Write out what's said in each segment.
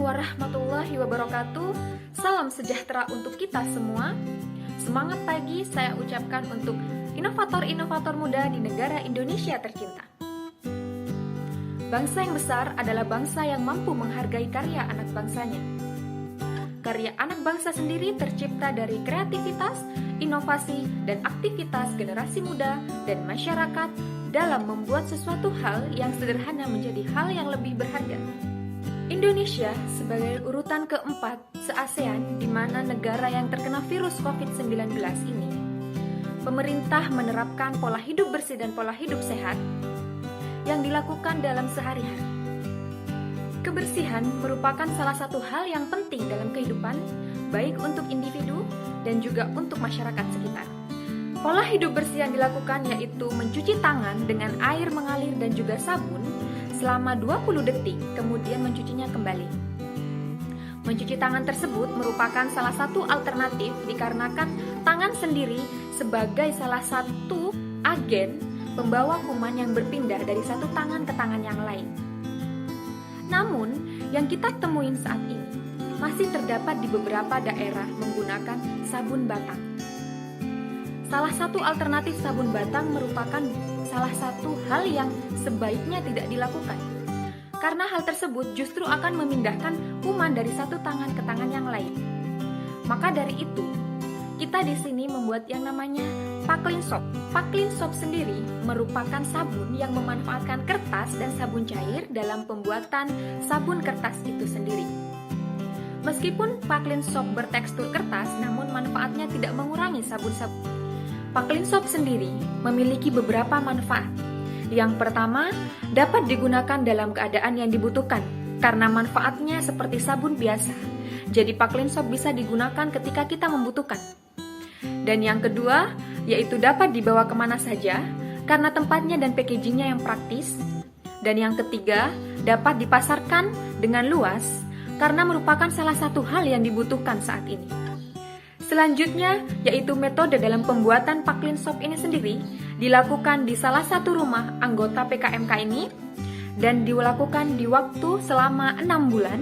warahmatullahi wabarakatuh. Salam sejahtera untuk kita semua. Semangat pagi saya ucapkan untuk inovator-inovator muda di negara Indonesia tercinta. Bangsa yang besar adalah bangsa yang mampu menghargai karya anak bangsanya. Karya anak bangsa sendiri tercipta dari kreativitas, inovasi, dan aktivitas generasi muda dan masyarakat dalam membuat sesuatu hal yang sederhana menjadi hal yang lebih berharga. Indonesia sebagai urutan keempat se-ASEAN di mana negara yang terkena virus COVID-19 ini, pemerintah menerapkan pola hidup bersih dan pola hidup sehat yang dilakukan dalam sehari-hari. Kebersihan merupakan salah satu hal yang penting dalam kehidupan, baik untuk individu dan juga untuk masyarakat sekitar. Pola hidup bersih yang dilakukan yaitu mencuci tangan dengan air mengalir dan juga sabun selama 20 detik, kemudian mencucinya kembali. Mencuci tangan tersebut merupakan salah satu alternatif dikarenakan tangan sendiri sebagai salah satu agen pembawa kuman yang berpindah dari satu tangan ke tangan yang lain. Namun, yang kita temuin saat ini masih terdapat di beberapa daerah menggunakan sabun batang. Salah satu alternatif sabun batang merupakan salah satu hal yang sebaiknya tidak dilakukan. Karena hal tersebut justru akan memindahkan kuman dari satu tangan ke tangan yang lain. Maka dari itu, kita di sini membuat yang namanya Paklin Soap. Paklin Soap sendiri merupakan sabun yang memanfaatkan kertas dan sabun cair dalam pembuatan sabun kertas itu sendiri. Meskipun Paklin Soap bertekstur kertas, namun manfaatnya tidak mengurangi sabun-sabun. Paklin Soap sendiri memiliki beberapa manfaat. Yang pertama, dapat digunakan dalam keadaan yang dibutuhkan karena manfaatnya seperti sabun biasa. Jadi Paklin Soap bisa digunakan ketika kita membutuhkan. Dan yang kedua, yaitu dapat dibawa kemana saja karena tempatnya dan packagingnya yang praktis. Dan yang ketiga, dapat dipasarkan dengan luas karena merupakan salah satu hal yang dibutuhkan saat ini. Selanjutnya, yaitu metode dalam pembuatan Paklin Soap ini sendiri dilakukan di salah satu rumah anggota PKMK ini dan dilakukan di waktu selama 6 bulan,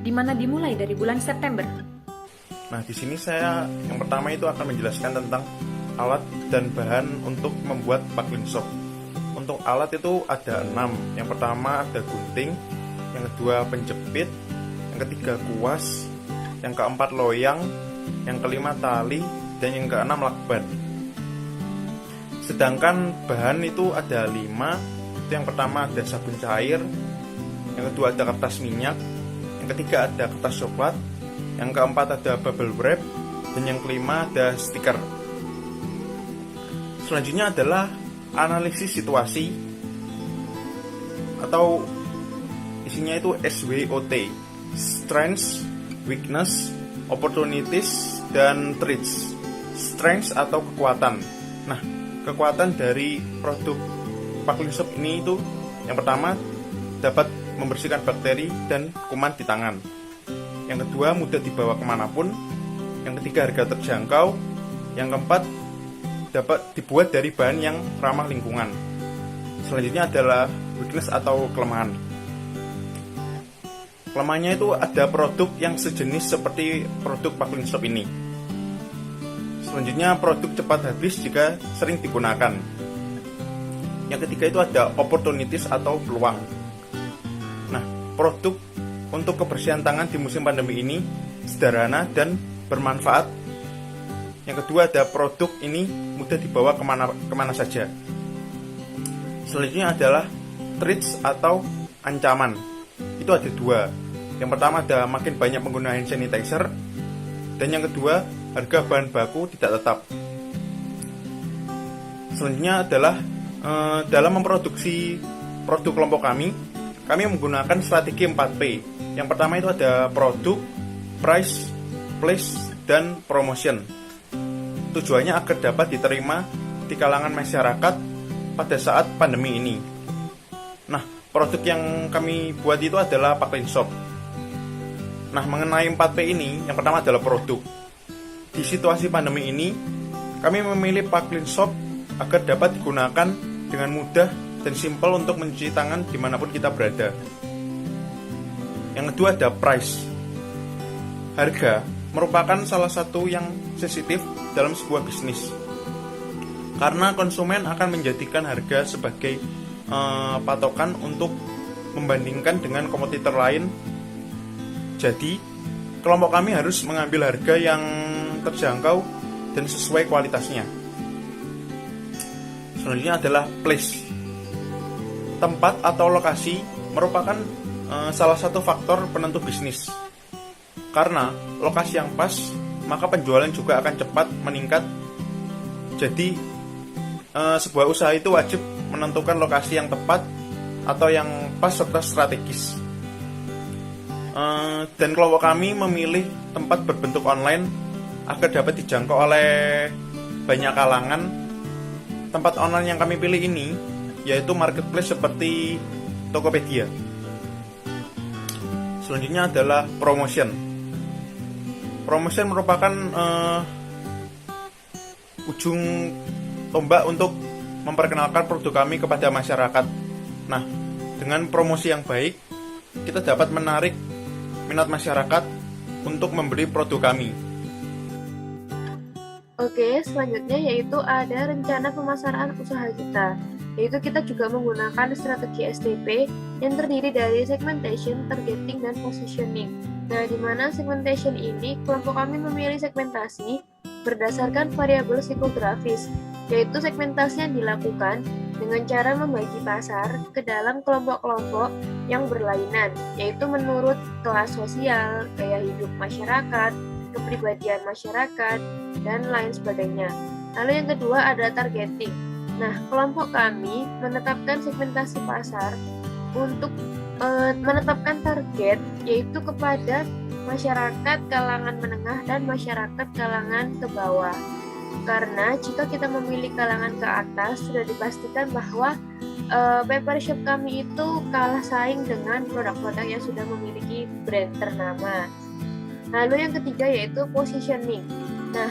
di mana dimulai dari bulan September. Nah, di sini saya yang pertama itu akan menjelaskan tentang alat dan bahan untuk membuat Paklin Soap. Untuk alat itu ada 6. Yang pertama ada gunting, yang kedua penjepit, yang ketiga kuas, yang keempat loyang, yang kelima tali, dan yang keenam lakban. Sedangkan bahan itu ada 5. Itu yang pertama ada sabun cair, yang kedua ada kertas minyak, yang ketiga ada kertas coklat, yang keempat ada bubble wrap, dan yang kelima ada stiker. Selanjutnya adalah analisis situasi atau isinya itu SWOT, Strengths, Weakness, Opportunities, dan Threats. Strengths atau kekuatan. Nah, kekuatan dari produk Paklin Soap ini itu yang pertama dapat membersihkan bakteri dan kuman di tangan. Yang kedua mudah dibawa kemanapun. Yang ketiga harga terjangkau. Yang keempat dapat dibuat dari bahan yang ramah lingkungan. Selanjutnya adalah weakness atau kelemahan. Kelemahannya itu ada produk yang sejenis seperti produk Paklin Soap ini. Selanjutnya produk cepat habis jika sering digunakan. Yang ketiga itu ada opportunities atau peluang. Nah, produk untuk kebersihan tangan di musim pandemi ini sederhana dan bermanfaat. Yang kedua ada produk ini mudah dibawa kemana saja. Selanjutnya adalah threats atau ancaman. Itu ada 2. Yang pertama ada makin banyak pengguna hand sanitizer, dan yang kedua harga bahan baku tidak tetap. Selanjutnya adalah dalam memproduksi produk kelompok kami menggunakan strategi 4P. Yang pertama itu ada produk, price, place, dan promotion. Tujuannya agar dapat diterima di kalangan masyarakat pada saat pandemi ini. Nah, produk yang kami buat itu adalah Paklin Soap. Nah, mengenai 4P ini, yang pertama adalah produk. Di situasi pandemi ini, kami memilih Paklin Soap agar dapat digunakan dengan mudah dan simpel untuk mencuci tangan dimanapun kita berada. Yang kedua ada price. Harga merupakan salah satu yang sensitif dalam sebuah bisnis, karena konsumen akan menjadikan harga sebagai patokan untuk membandingkan dengan kompetitor lain. Jadi, kelompok kami harus mengambil harga yang terjangkau dan sesuai kualitasnya. Selanjutnya adalah place. Tempat atau lokasi merupakan salah satu faktor penentu bisnis. Karena lokasi yang pas, maka penjualan juga akan cepat meningkat. Jadi, sebuah usaha itu wajib menentukan lokasi yang tepat atau yang pas serta strategis. Dan kelompok kami memilih tempat berbentuk online agar dapat dijangkau oleh banyak kalangan. Tempat online yang kami pilih ini yaitu marketplace seperti Tokopedia. Selanjutnya adalah promotion. Promotion merupakan ujung tombak untuk memperkenalkan produk kami kepada masyarakat. Nah, dengan promosi yang baik, kita dapat menarik minat masyarakat untuk membeli produk kami. Oke, selanjutnya yaitu ada rencana pemasaran usaha kita, yaitu kita juga menggunakan strategi STP yang terdiri dari segmentation, targeting, dan positioning. Nah, di mana segmentation ini, kelompok kami memilih segmentasi berdasarkan variabel psikografis, yaitu segmentasi yang dilakukan dengan cara membagi pasar ke dalam kelompok-kelompok yang berlainan, yaitu menurut kelas sosial, gaya hidup masyarakat, kepribadian masyarakat, dan lain sebagainya. Lalu yang kedua ada targeting. Nah, kelompok kami menetapkan segmentasi pasar untuk menetapkan target, yaitu kepada masyarakat kalangan menengah dan masyarakat kalangan ke bawah. Karena jika kita memilih kalangan ke atas, sudah dipastikan bahwa paper shop kami itu kalah saing dengan produk-produk yang sudah memiliki brand ternama. Lalu yang ketiga yaitu positioning. Nah,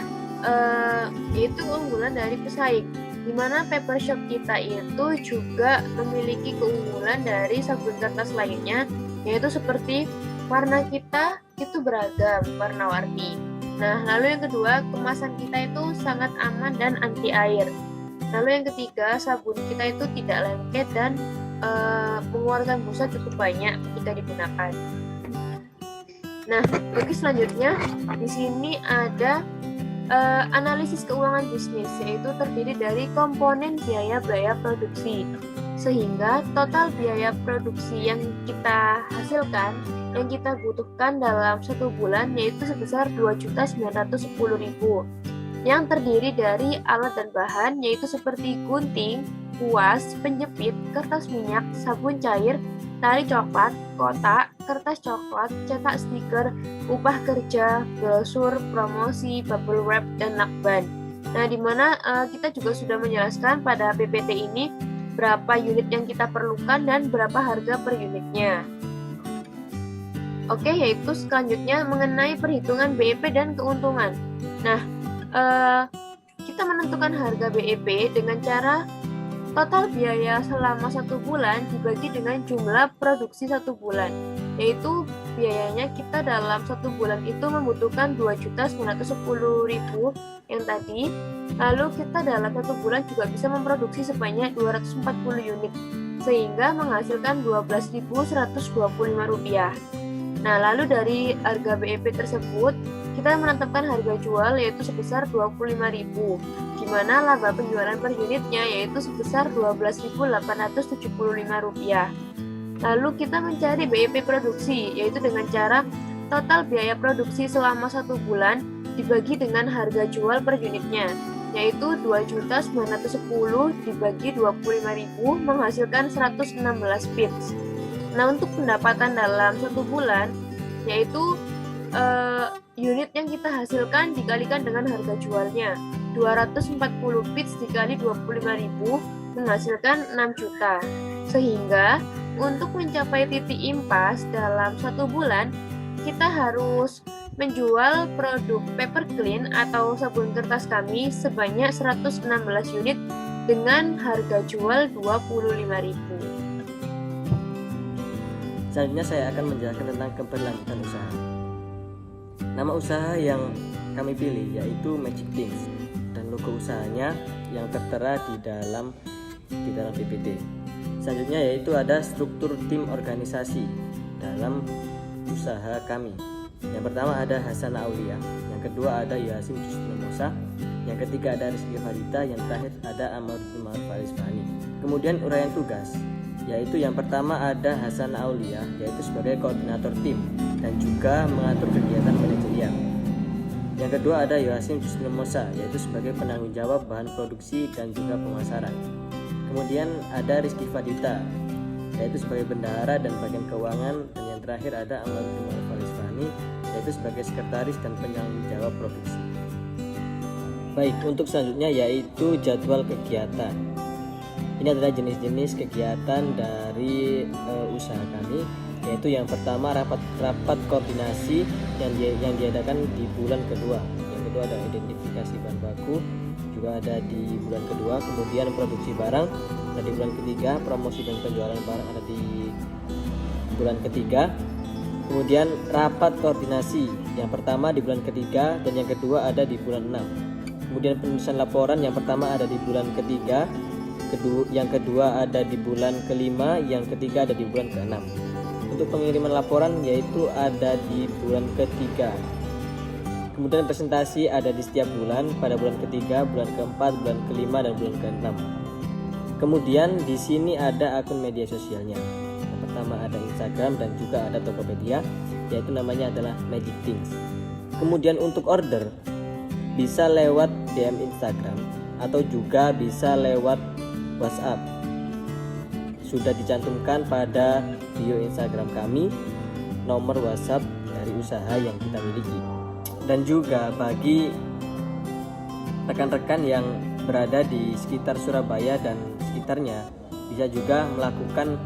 yaitu keunggulan dari pesaing, di mana paper shop kita itu juga memiliki keunggulan dari sabun kertas lainnya, yaitu seperti warna kita itu beragam warna-warni. Nah, lalu yang kedua, kemasan kita itu sangat aman dan anti air. Lalu yang ketiga, sabun kita itu tidak lengket dan mengeluarkan busa cukup banyak ketika digunakan. Nah, oke, selanjutnya di sini ada analisis keuangan bisnis, yaitu terdiri dari komponen biaya produksi, sehingga total biaya produksi yang kita hasilkan, yang kita butuhkan dalam 1 bulan yaitu sebesar 2.910.000, yang terdiri dari alat dan bahan yaitu seperti gunting, kuas, penjepit, kertas minyak, sabun cair, tali coklat, kotak, kertas coklat, cetak stiker, upah kerja, brosur, promosi, bubble wrap, dan lakban. Nah, di mana kita juga sudah menjelaskan pada PPT ini berapa unit yang kita perlukan dan berapa harga per unitnya. Oke, yaitu selanjutnya mengenai perhitungan BEP dan keuntungan. Nah, kita menentukan harga BEP dengan cara total biaya selama 1 bulan dibagi dengan jumlah produksi 1 bulan, yaitu biayanya kita dalam 1 bulan itu membutuhkan 2.910.000 yang tadi. Lalu kita dalam 1 bulan juga bisa memproduksi sebanyak 240 unit, sehingga menghasilkan Rp12.125. Nah, lalu dari harga BEP tersebut kita menetapkan harga jual yaitu sebesar 25.000, di mana laba penjualan per unitnya yaitu sebesar Rp12.875. Lalu kita mencari BEP produksi, yaitu dengan cara total biaya produksi selama 1 bulan dibagi dengan harga jual per unitnya, yaitu 2.910 dibagi 25.000 menghasilkan 116 pips. Nah, untuk pendapatan dalam 1 bulan yaitu unit yang kita hasilkan dikalikan dengan harga jualnya, 240 bits dikali 25.000 menghasilkan 6 juta. Sehingga untuk mencapai titik impas dalam 1 bulan, kita harus menjual produk paper clean atau sabun kertas kami sebanyak 116 unit dengan harga jual 25.000. Selanjutnya saya akan menjelaskan tentang keberlanjutan usaha. Nama usaha yang kami pilih yaitu Magic Things, dan logo usahanya yang tertera di dalam PPT. Selanjutnya yaitu ada struktur tim organisasi dalam usaha kami. Yang pertama ada Hasan Aulia, yang kedua ada Yasin Jusnomosa, yang ketiga ada Rizky Farita, yang terakhir ada Amarudin Faris Fani. Kemudian uraian tugas, yaitu yang pertama ada Hasan Aulia, yaitu sebagai koordinator tim dan juga mengatur kegiatan manajerial. Yang kedua ada Yasin Jusnomosa, yaitu sebagai penanggung jawab bahan produksi dan juga pemasaran. Kemudian ada Rizky Farita, yaitu sebagai bendahara dan bagian keuangan. Dan yang terakhir ada Amarudin Faris Fani, yaitu sebagai sekretaris dan penanggung jawab produksi. Baik, untuk selanjutnya yaitu jadwal kegiatan. Ini adalah jenis-jenis kegiatan dari usaha kami, yaitu yang pertama rapat koordinasi yang diadakan di bulan kedua. Yang kedua ada identifikasi bahan baku, juga ada di bulan kedua. Kemudian produksi barang ada di bulan ketiga, promosi dan penjualan barang ada di bulan ketiga. Kemudian rapat koordinasi yang pertama di bulan ketiga dan yang kedua ada di bulan 6. Kemudian penulisan laporan yang pertama ada di bulan ketiga, yang kedua ada di bulan kelima, yang ketiga ada di bulan ke-6. Untuk pengiriman laporan yaitu ada di bulan ketiga. Kemudian presentasi ada di setiap bulan, pada bulan ketiga, bulan keempat, bulan kelima, dan bulan ke-6. Kemudian di sini ada akun media sosialnya. Yang pertama ada Instagram dan juga ada Tokopedia, yaitu namanya adalah Magic Things. Kemudian untuk order bisa lewat DM Instagram atau juga bisa lewat WhatsApp. Sudah dicantumkan pada bio Instagram kami nomor WhatsApp dari usaha yang kita miliki. Dan juga bagi rekan-rekan yang berada di sekitar Surabaya dan sekitarnya bisa juga melakukan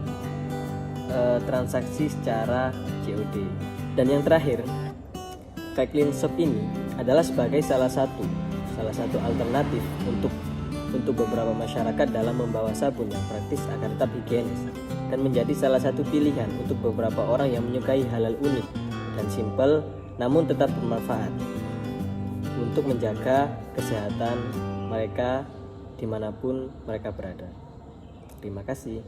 transaksi secara COD. Dan yang terakhir, Clean Shop ini adalah sebagai salah satu alternatif untuk beberapa masyarakat dalam membawa sabun yang praktis agar tetap higienis, dan menjadi salah satu pilihan untuk beberapa orang yang menyukai hal-hal unik dan simpel namun tetap bermanfaat untuk menjaga kesehatan mereka dimanapun mereka berada. Terima kasih.